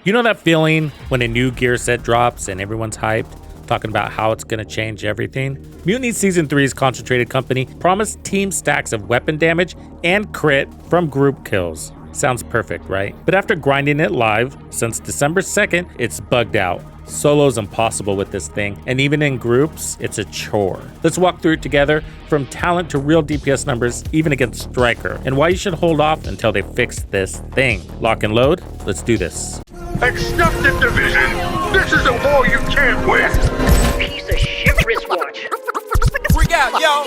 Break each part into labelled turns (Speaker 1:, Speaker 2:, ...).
Speaker 1: You know that feeling when a new gear set drops and everyone's hyped, talking about how it's going to change everything? Mutiny Season 3's Concentrated Company promised team stacks of weapon damage and crit from group kills. Sounds perfect, right? But after grinding it live since December 2nd, it's bugged out. Solo's impossible with this thing, and even in groups, it's a chore. Let's walk through it together, from talent to real DPS numbers, even against Striker, and why you should hold off until they fix this thing. Lock and load, let's do this.
Speaker 2: Accept the division! This is a war you can't win!
Speaker 3: Piece of shit wristwatch.
Speaker 4: Freak out, yo!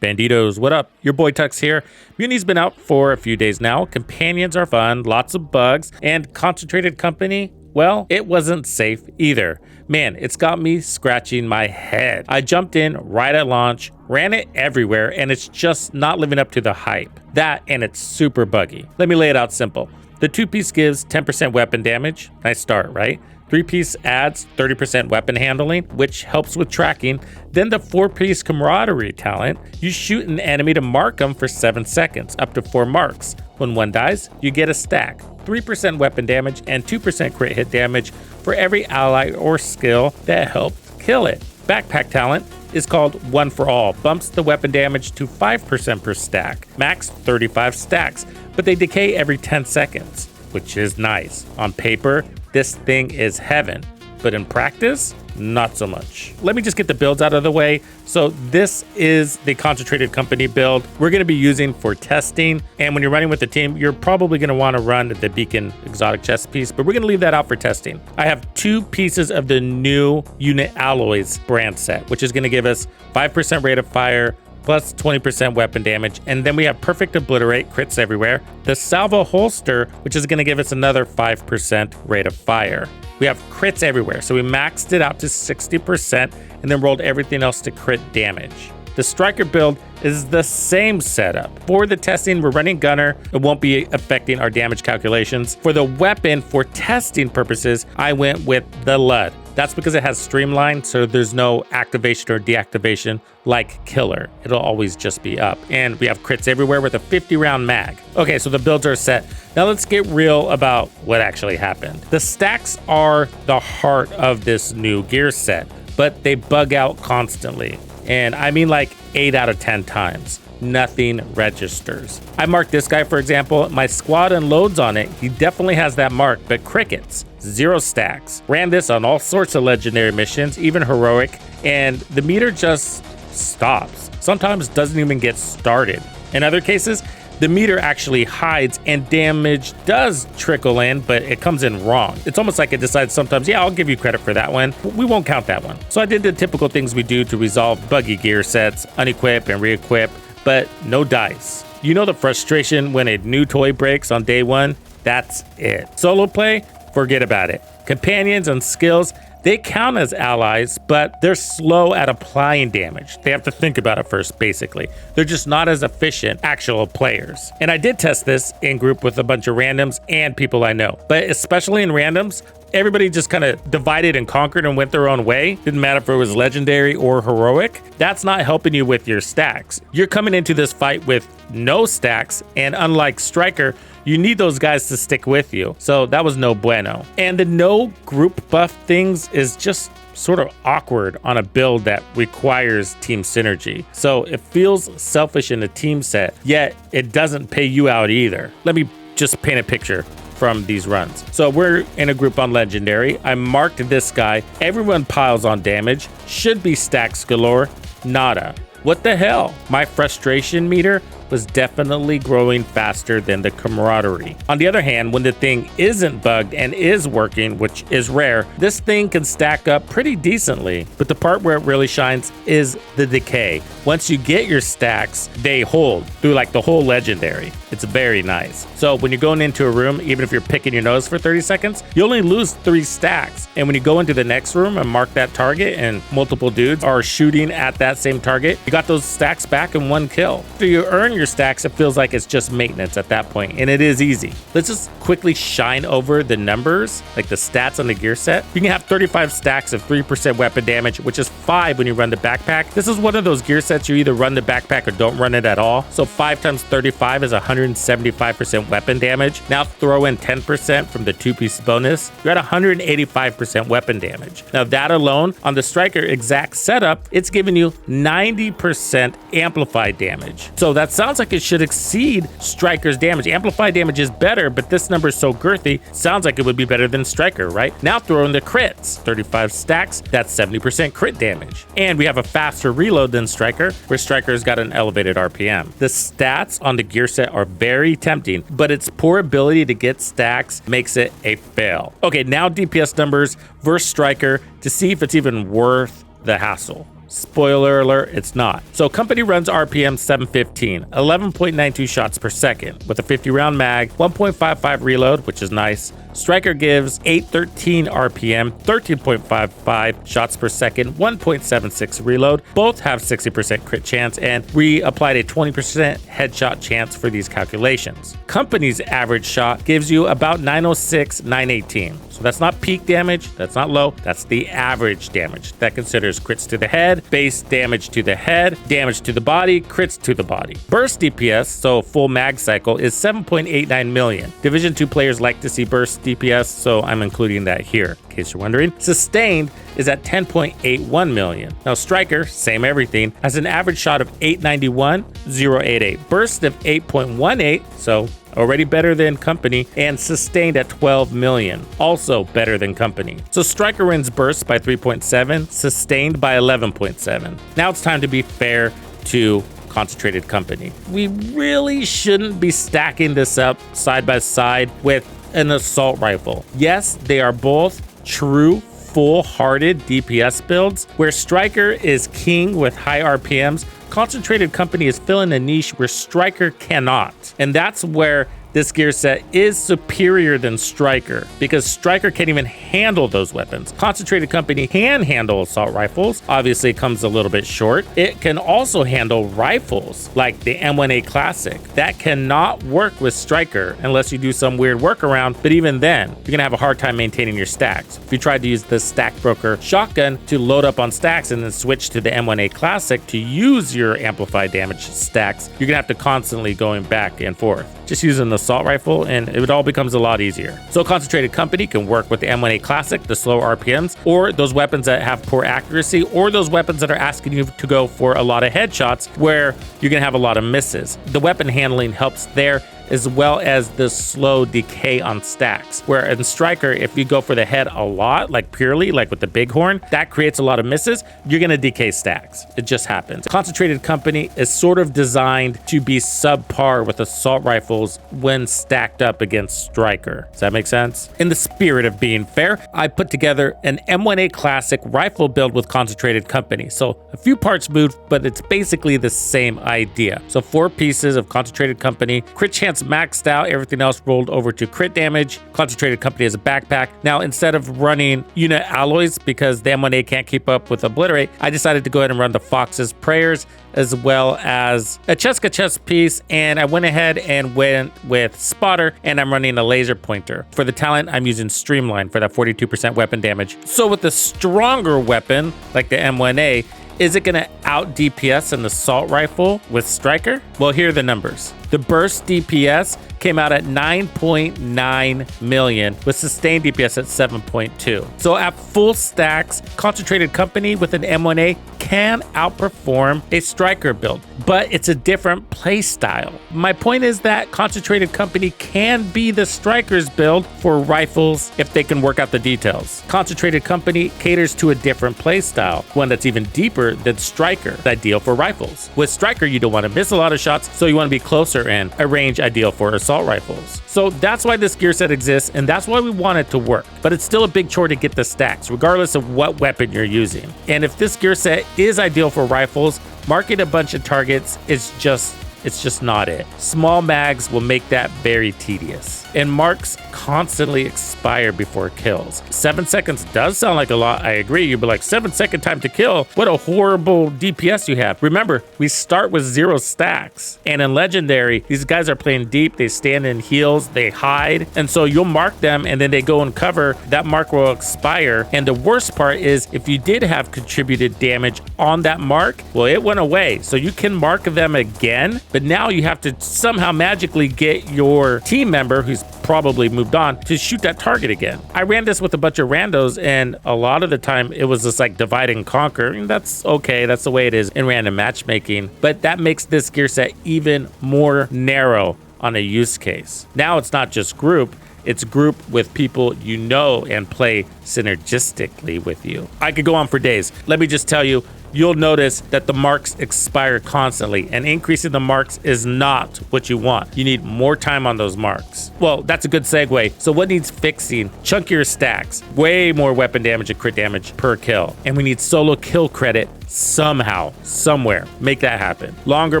Speaker 1: Banditos, what up? Your boy Tux here. Mutiny's been out for a few days now. Companions are fun, lots of bugs, and Concentrated Company, well, it wasn't safe either. Man, it's got me scratching my head. I jumped in right at launch, ran it everywhere, and it's just not living up to the hype. That, and it's super buggy. Let me lay it out simple. The 2-piece gives 10% weapon damage. Nice start, right? 3-piece adds 30% weapon handling, which helps with tracking. Then the 4-piece camaraderie talent, you shoot an enemy to mark them for 7 seconds, up to 4 marks. When one dies, you get a stack, 3% weapon damage and 2% crit hit damage for every ally or skill that helped kill it. Backpack talent is called One for All, bumps the weapon damage to 5% per stack, max 35 stacks, but they decay every 10 seconds, which is nice. On paper, this thing is heaven, but in practice, not so much. Let me just get the builds out of the way. So this is the Concentrated Company build we're going to be using for testing. And when you're running with the team, you're probably going to want to run the Beacon exotic chest piece, but we're going to leave that out for testing. I have 2 pieces of the new Unit Alloys brand set, which is going to give us 5% rate of fire, plus 20% weapon damage, and then we have Perfect Obliterate, crits everywhere. The Salvo holster, which is going to give us another 5% rate of fire. We have crits everywhere, so we maxed it out to 60% and then rolled everything else to crit damage. The Striker build is the same setup. For the testing, we're running Gunner. It won't be affecting our damage calculations. For the weapon, for testing purposes, I went with the LUD. That's because it has Streamline, so there's no activation or deactivation like Killer. It'll always just be up. And we have crits everywhere with a 50-round mag. Okay, so the builds are set. Now let's get real about what actually happened. The stacks are the heart of this new gear set, but they bug out constantly. And I mean like 8 out of 10 times. Nothing registers. I marked this guy, for example. My squad unloads on it. He definitely has that mark, but crickets, 0 stacks. Ran this on all sorts of legendary missions, even heroic, and the meter just stops. Sometimes doesn't even get started. In other cases, the meter actually hides and damage does trickle in, but it comes in wrong. It's almost like it decides sometimes, yeah, I'll give you credit for that one. We won't count that one. So I did the typical things we do to resolve buggy gear sets, unequip and re-equip, but no dice. You know the frustration when a new toy breaks on day 1? That's it. Solo play? Forget about it. Companions and skills, they count as allies, but they're slow at applying damage. They have to think about it first, basically. They're just not as efficient actual players. And I did test this in group with a bunch of randoms and people I know, but especially in randoms, everybody just kind of divided and conquered and went their own way. Didn't matter if it was legendary or heroic. That's not helping you with your stacks. You're coming into this fight with no stacks, and unlike Striker, you need those guys to stick with you. So that was no bueno. And the no group buff things is just sort of awkward on a build that requires team synergy. So it feels selfish in a team set, yet it doesn't pay you out either. Let me just paint a picture from these runs. So we're in a group on legendary. I marked this guy. Everyone piles on damage. Should be stacks galore. Nada. What the hell? My frustration meter was definitely growing faster than the camaraderie. On the other hand, when the thing isn't bugged and is working, which is rare, this thing can stack up pretty decently. But the part where it really shines is the decay. Once you get your stacks, they hold through like the whole legendary. It's very nice. So when you're going into a room, even if you're picking your nose for 30 seconds, you only lose 3 stacks. And when you go into the next room and mark that target and multiple dudes are shooting at that same target, you got those stacks back in 1 kill. So you earn your stacks, it feels like it's just maintenance at that point, and it is easy. Let's just quickly shine over the numbers, like the stats on the gear set. You can have 35 stacks of 3% weapon damage, which is 5 when you run the backpack. This is one of those gear sets you either run the backpack or don't run it at all. So 5 times 35 is 175% weapon damage. Now throw in 10% from the 2-piece bonus, you're at 185% weapon damage. Now that alone, on the Striker exact setup, it's giving you 90% amplified damage. So that sounds like it should exceed Striker's damage. Amplified damage is better, but this number is so girthy, sounds like it would be better than Striker, right? Now throw in the crits, 35 stacks, that's 70% crit damage. And we have a faster reload than Striker, where Striker's got an elevated RPM. The stats on the gear set are very tempting, but its poor ability to get stacks makes it a fail. Okay, now DPS numbers versus Striker to see if it's even worth the hassle. Spoiler alert, it's not. So company runs RPM 715, 11.92 shots per second with a 50 round mag, 1.55 reload, which is nice. Striker gives 813 RPM, 13.55 shots per second, 1.76 reload. Both have 60% crit chance, and we applied a 20% headshot chance for these calculations. Company's average shot gives you about 906, 918. So that's not peak damage, that's not low, that's the average damage. That considers crits to the head, base damage to the head, damage to the body, crits to the body. Burst DPS, so full mag cycle, is 7.89 million. Division 2 players like to see burst DPS, so I'm including that here, in case you're wondering. Sustained is at 10.81 million. Now Striker, same everything, has an average shot of 891, 088. Burst of 8.18, so already better than company, and sustained at 12 million, also better than company. So Striker wins burst by 3.7, sustained by 11.7. Now it's time to be fair to concentrated company. We really shouldn't be stacking this up side by side with an assault rifle. Yes, they are both true full-hearted DPS builds. Where Striker is king with high RPMs, concentrated company is filling a niche where Striker cannot. And that's where this gear set is superior than Striker, because Striker can't even handle those weapons. Concentrated company can handle assault rifles. Obviously, it comes a little bit short. It can also handle rifles like the M1A Classic. That cannot work with Striker unless you do some weird workaround, but even then, you're gonna have a hard time maintaining your stacks. If you tried to use the Stack Broker shotgun to load up on stacks and then switch to the M1A Classic to use your amplified damage stacks, you're gonna have to constantly going back and forth. Just use an assault rifle and it all becomes a lot easier. So concentrated company can work with the M1A Classic, the slow RPMs, or those weapons that have poor accuracy, or those weapons that are asking you to go for a lot of headshots where you're gonna have a lot of misses. The weapon handling helps there, as well as the slow decay on stacks. Where in Striker, if you go for the head a lot, like purely, like with the bighorn, that creates a lot of misses, you're gonna decay stacks. It just happens. Concentrated company is sort of designed to be subpar with assault rifles when stacked up against Striker. Does that make sense? In the spirit of being fair, I put together an M1A Classic rifle build with concentrated company. So a few parts moved, but it's basically the same idea. So 4 pieces of concentrated company, crit chance maxed out, everything else rolled over to crit damage. Concentrated company as a backpack. Now, instead of running unit alloys because the M1A can't keep up with Obliterate, I decided to go ahead and run the Fox's Prayers, as well as a chest piece, and I went ahead and went with Spotter, and I'm running a laser pointer. For the talent, I'm using Streamline for that 42% weapon damage. So with the stronger weapon, like the M1A, is it gonna out DPS an assault rifle with Striker? Well, here are the numbers. The burst DPS came out at 9.9 million with sustained DPS at 7.2. So at full stacks, concentrated company with an M1A can outperform a Striker build, but it's a different play style. My point is that concentrated company can be the Striker's build for rifles if they can work out the details. Concentrated company caters to a different play style, one that's even deeper than Striker, ideal for rifles. With Striker, you don't want to miss a lot of shots, so you want to be closer in, a range ideal for assault rifles. So that's why this gear set exists, and that's why we want it to work. But it's still a big chore to get the stacks, regardless of what weapon you're using. And if this gear set is ideal for rifles, marking a bunch of targets is just It's just not it. Small mags will make that very tedious. And marks constantly expire before kills. 7 seconds does sound like a lot, I agree. You'd be like, 7-second time to kill? What a horrible DPS you have. Remember, we start with 0 stacks. And in Legendary, these guys are playing deep, they stand in heals, they hide. And so you'll mark them and then they go and cover, that mark will expire. And the worst part is if you did have contributed damage on that mark, well, it went away. So you can mark them again, but now you have to somehow magically get your team member who's probably moved on to shoot that target again. I ran this with a bunch of randos and a lot of the time it was just like divide and conquer. And that's okay, that's the way it is in random matchmaking, but that makes this gear set even more narrow on a use case. Now it's not just group, it's group with people you know and play synergistically with you. I could go on for days. Let me just tell you, you'll notice that the marks expire constantly, and increasing the marks is not what you want. You need more time on those marks. Well, that's a good segue. So what needs fixing? Chunkier stacks, way more weapon damage and crit damage per kill. And we need solo kill credit somehow, somewhere. Make that happen. Longer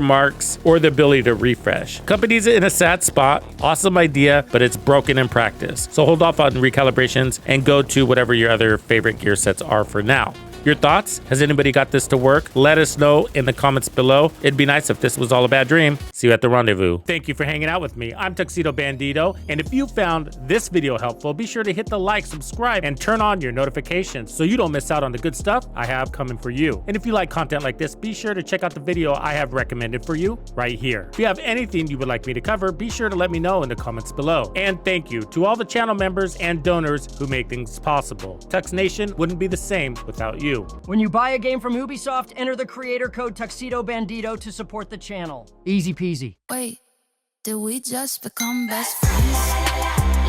Speaker 1: marks or the ability to refresh. Company's in a sad spot. Awesome idea, but it's broken in practice. So hold off on recalibrations and go to whatever your other favorite gear sets are for now. Your thoughts? Has anybody got this to work? Let us know in the comments below. It'd be nice if this was all a bad dream. See you at the rendezvous. Thank you for hanging out with me. I'm Tuxedo Bandito, and if you found this video helpful, be sure to hit the like, subscribe, and turn on your notifications so you don't miss out on the good stuff I have coming for you. And if you like content like this, be sure to check out the video I have recommended for you right here. If you have anything you would like me to cover, be sure to let me know in the comments below. And thank you to all the channel members and donors who make things possible. Tux Nation wouldn't be the same without you.
Speaker 5: When you buy a game from Ubisoft, enter the creator code Tuxedo Bandito to support the channel. Easy peasy.
Speaker 6: Wait, did we just become best friends?